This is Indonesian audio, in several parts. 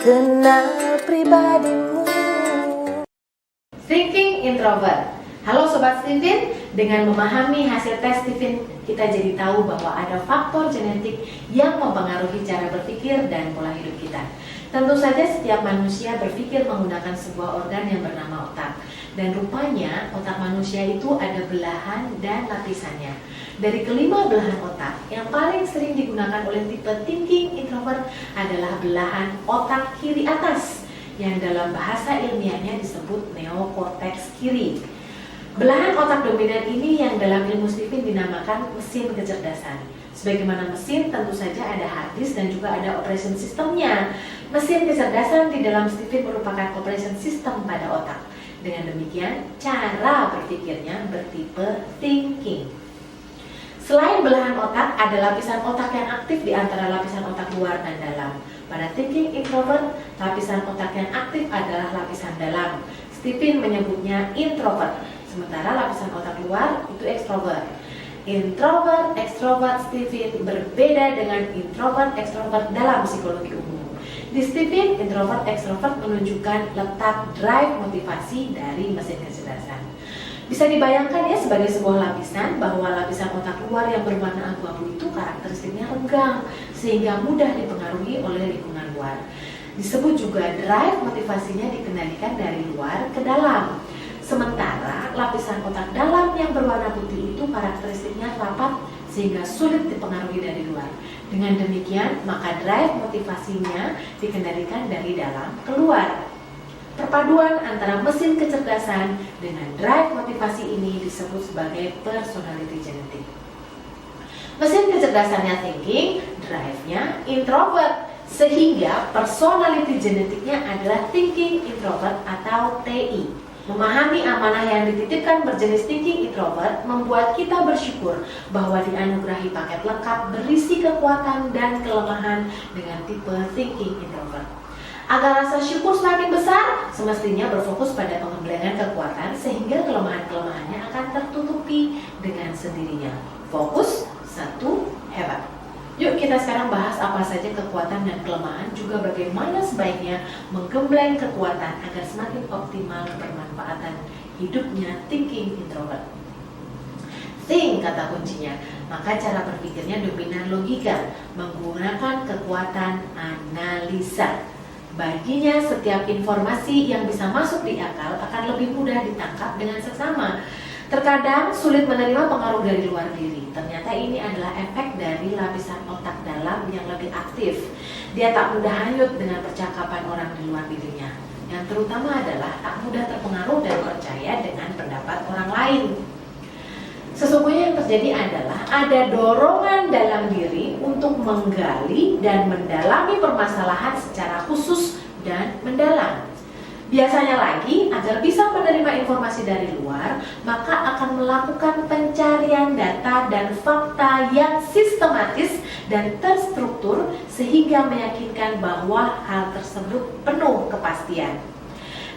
kenal pribadimu. Thinking introvert. Halo Sobat Stephen, dengan memahami hasil tes Stephen, kita jadi tahu bahwa ada faktor genetik yang mempengaruhi cara berpikir dan pola hidup kita. Tentu saja setiap manusia berpikir menggunakan sebuah organ yang bernama otak. Dan rupanya otak manusia itu ada belahan dan lapisannya. Dari kelima belahan otak, yang paling sering digunakan oleh tipe thinking introvert adalah belahan otak kiri atas, yang dalam bahasa ilmiahnya disebut neokorteks kiri. Belahan otak dominan ini yang dalam ilmu Stephen dinamakan mesin kecerdasan. Sebagaimana mesin, tentu saja ada hard disk dan juga ada operation systemnya. Mesin kecerdasan di dalam Stephen merupakan operation system pada otak. Dengan demikian, cara berpikirnya bertipe thinking. Selain belahan otak, ada lapisan otak yang aktif di antara lapisan otak luar dan dalam. Pada thinking introvert, lapisan otak yang aktif adalah lapisan dalam. Stephen menyebutnya introvert, sementara lapisan otak luar itu extrovert. Introvert, extrovert Stephen berbeda dengan introvert, extrovert dalam psikologi umum. Di Stephen, introvert, extrovert menunjukkan letak drive motivasi dari mesin kecerdasan. Bisa dibayangkan ya sebagai sebuah lapisan bahwa lapisan otak luar yang berwarna abu-abu itu karakteristiknya renggang sehingga mudah dipengaruhi oleh lingkungan luar. Disebut juga drive motivasinya dikendalikan dari luar ke dalam. Sementara lapisan otak dalam yang berwarna putih itu karakteristiknya rapat sehingga sulit dipengaruhi dari luar. Dengan demikian, maka drive motivasinya dikendalikan dari dalam keluar. Perpaduan antara mesin kecerdasan dengan drive motivasi ini disebut sebagai personality genetic. Mesin kecerdasannya thinking, drive-nya introvert, sehingga personality genetiknya adalah thinking introvert atau TI. Memahami amanah yang dititipkan berjenis thinking introvert membuat kita bersyukur bahwa dianugerahi paket lengkap berisi kekuatan dan kelemahan dengan tipe thinking introvert. Agar rasa syukur semakin besar, semestinya berfokus pada pengembangan kekuatan sehingga kelemahan-kelemahannya akan tertutupi dengan sendirinya. Fokus, satu, hebat. Yuk kita sekarang bahas apa saja kekuatan dan kelemahan, juga bagaimana sebaiknya menggembleng kekuatan agar semakin optimal bermanfaatan hidupnya thinking introvert. Think kata kuncinya, maka cara berpikirnya dominan logika, menggunakan kekuatan analisa. Baginya setiap informasi yang bisa masuk di akal akan lebih mudah ditangkap dengan seksama. Terkadang sulit menerima pengaruh dari luar diri. Ternyata ini adalah efek dari lapisan otak dalam yang lebih aktif. Dia tak mudah hanyut dengan percakapan orang di luar dirinya. Yang terutama adalah tak mudah terpengaruh dan percaya dengan pendapat orang lain. Sesungguhnya yang terjadi adalah ada dorongan dalam diri untuk menggali dan mendalami permasalahan secara khusus dan mendalam. Biasanya lagi, agar bisa menerima informasi dari luar, maka akan melakukan pencarian data dan fakta yang sistematis dan terstruktur sehingga meyakinkan bahwa hal tersebut penuh kepastian.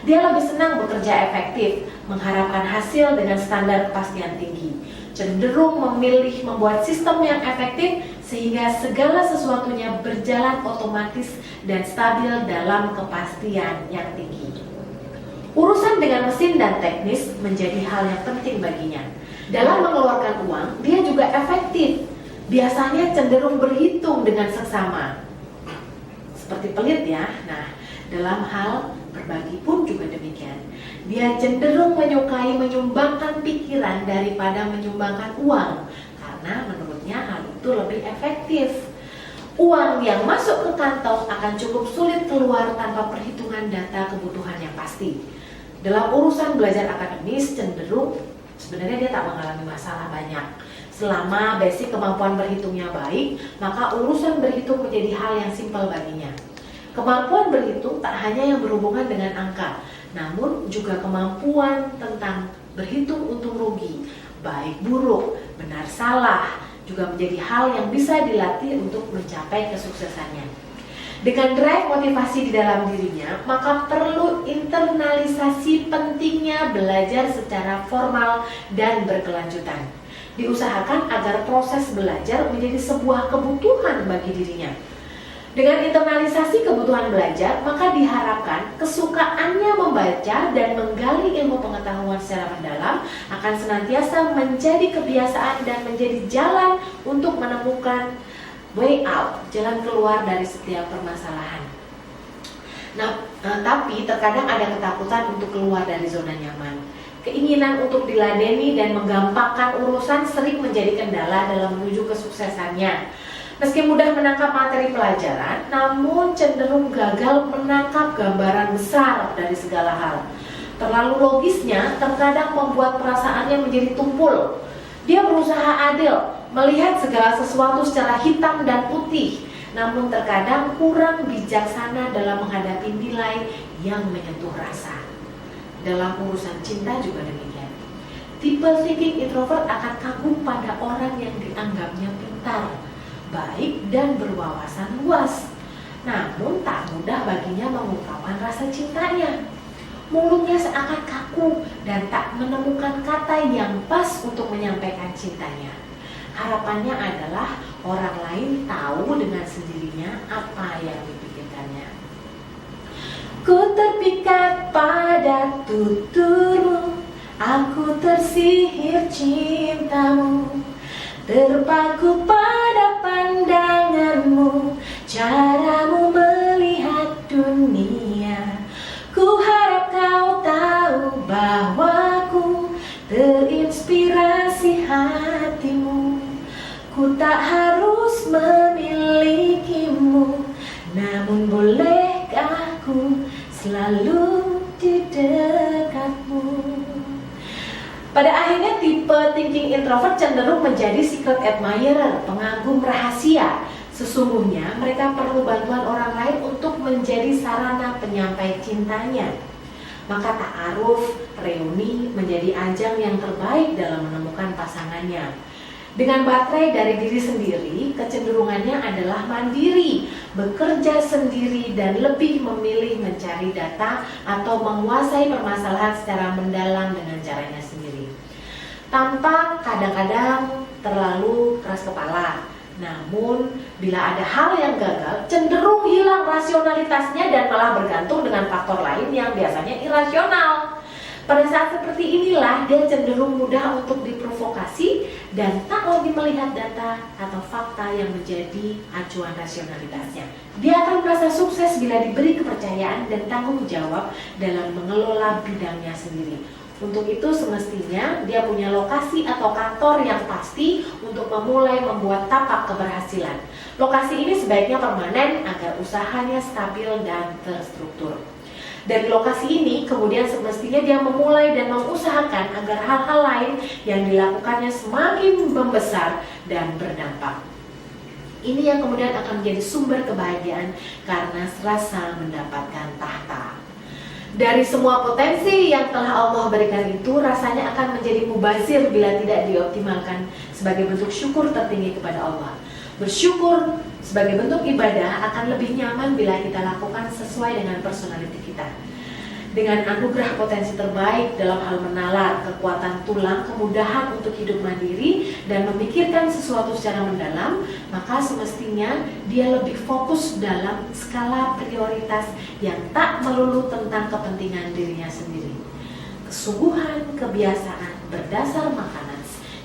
Dia lebih senang bekerja efektif, mengharapkan hasil dengan standar kepastian tinggi, cenderung memilih membuat sistem yang efektif sehingga segala sesuatunya berjalan otomatis dan stabil dalam kepastian yang tinggi. Urusan dengan mesin dan teknis menjadi hal yang penting baginya. Dalam mengeluarkan uang, dia juga efektif. Biasanya cenderung berhitung dengan seksama. Seperti pelit ya. Nah, dalam hal berbagi pun juga demikian. Dia cenderung menyukai menyumbangkan pikiran daripada menyumbangkan uang, karena menurutnya hal itu lebih efektif. Uang yang masuk ke kantong akan cukup sulit keluar tanpa perhitungan data kebutuhan yang pasti. Dalam urusan belajar akademis cenderung sebenarnya dia tak mengalami masalah banyak. Selama basic kemampuan berhitungnya baik, maka urusan berhitung menjadi hal yang simpel baginya. Kemampuan berhitung tak hanya yang berhubungan dengan angka, namun juga kemampuan tentang berhitung untung rugi, baik buruk, benar salah, juga menjadi hal yang bisa dilatih untuk mencapai kesuksesannya. Dengan drive motivasi di dalam dirinya, maka perlu internalisasi pentingnya belajar secara formal dan berkelanjutan. Diusahakan agar proses belajar menjadi sebuah kebutuhan bagi dirinya. Dengan internalisasi kebutuhan belajar, maka diharapkan kesukaannya membaca dan menggali ilmu pengetahuan secara mendalam akan senantiasa menjadi kebiasaan dan menjadi jalan untuk menemukan way out, jalan keluar dari setiap permasalahan. Nah, tapi terkadang ada ketakutan untuk keluar dari zona nyaman. Keinginan untuk diladeni dan menggampangkan urusan sering menjadi kendala dalam menuju kesuksesannya. Meski mudah menangkap materi pelajaran, namun cenderung gagal menangkap gambaran besar dari segala hal. Terlalu logisnya terkadang membuat perasaannya menjadi tumpul. Dia berusaha adil, melihat segala sesuatu secara hitam dan putih, namun terkadang kurang bijaksana dalam menghadapi nilai yang menyentuh rasa. Dalam urusan cinta juga demikian. Tipe thinking introvert akan kagum pada orang yang dianggapnya pintar, baik dan berwawasan luas, namun tak mudah baginya mengungkapkan rasa cintanya. Mulutnya seakan kaku dan tak menemukan kata yang pas untuk menyampaikan cintanya. Harapannya adalah orang lain tahu dengan sendirinya apa yang dipikirkannya. Ku terpikat pada tuturmu, aku tersihir cintamu, terpaku pada pandanganmu, caramu melihat dunia. Ku harap kau tahu bahwa ku terinspirasi hatimu. Ku tak harus memilikimu, namun bolehkah ku selalu di dekatmu. Pada akhirnya tipe thinking introvert cenderung menjadi secret admirer, pengagum rahasia. Sesungguhnya mereka perlu bantuan orang lain untuk menjadi sarana penyampai cintanya. Maka ta'aruf, reuni menjadi ajang yang terbaik dalam menemukan pasangannya. Dengan baterai dari diri sendiri, kecenderungannya adalah mandiri, bekerja sendiri dan lebih memilih mencari data atau menguasai permasalahan secara mendalam dengan caranya sendiri. Tampak kadang-kadang terlalu keras kepala, namun bila ada hal yang gagal, cenderung hilang rasionalitasnya dan malah bergantung dengan faktor lain yang biasanya irasional. Pada saat seperti inilah dia cenderung mudah untuk diprovokasi dan tak lagi melihat data atau fakta yang menjadi acuan rasionalitasnya. Dia akan merasa sukses bila diberi kepercayaan dan tanggung jawab dalam mengelola bidangnya sendiri. Untuk itu semestinya dia punya lokasi atau kantor yang pasti untuk memulai membuat tapak keberhasilan. Lokasi ini sebaiknya permanen agar usahanya stabil dan terstruktur. Dari lokasi ini kemudian semestinya dia memulai dan mengusahakan agar hal-hal lain yang dilakukannya semakin membesar dan berdampak. Ini yang kemudian akan menjadi sumber kebahagiaan karena serasa mendapatkan tahta. Dari semua potensi yang telah Allah berikan itu, rasanya akan menjadi mubazir bila tidak dioptimalkan sebagai bentuk syukur tertinggi kepada Allah. Bersyukur sebagai bentuk ibadah akan lebih nyaman bila kita lakukan sesuai dengan personality kita. Dengan anugerah potensi terbaik dalam hal menalar, kekuatan tulang, kemudahan untuk hidup mandiri, dan memikirkan sesuatu secara mendalam, maka semestinya dia lebih fokus dalam skala prioritas yang tak melulu tentang kepentingan dirinya sendiri. Kesungguhan kebiasaan berdasar makanan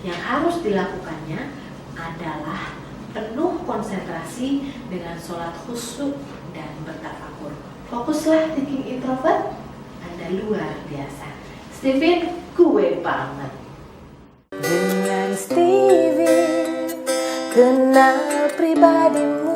yang harus dilakukannya adalah penuh konsentrasi dengan sholat khusyuk dan bertafakur. Fokuslah thinking introvert, Anda luar biasa. Steven, gue banget. Dengan Steven, kenal pribadimu.